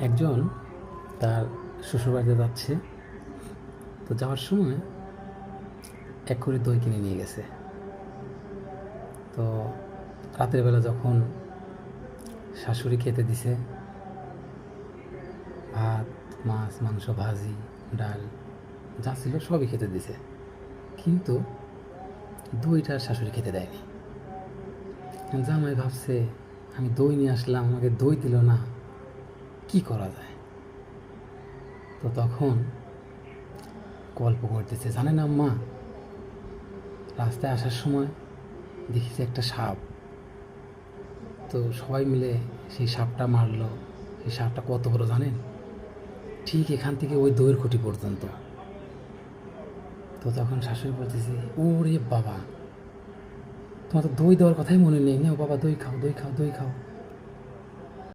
একজন তার শ্বশুরবাড়িতে যাচ্ছে, তো যাওয়ার সময় এক করে দই কিনে নিয়ে গেছে। তো রাতের বেলা যখন শাশুড়ি খেতে দিছে, ভাত, মাছ, মাংস, ভাজি, ডাল যা ছিল সবই খেতে দিছে, কিন্তু দইটা শাশুড়ি খেতে দেয়নি। জামাই ভাবছে, আমি দই নিয়ে আসলাম, আমাকে দই দিল না, কি করা যায়? তো তখন গল্প করতেছে, জানেন আম্মা, রাস্তায় আসার সময় দেখেছি একটা সাপ। তো সবাই মিলে সেই সাপটা মারলো। সেই সাপটা কত বড় জানেন? ঠিক এখান থেকে ওই দইয়ের খুঁটি পর্যন্ত। তো তখন শাশুড়ি বলতেছে, ওরে বাবা, তোমার তো দই দেওয়ার কথাই মনে নেই, নেও বাবা দই খাও, দই খাও, দই খাও।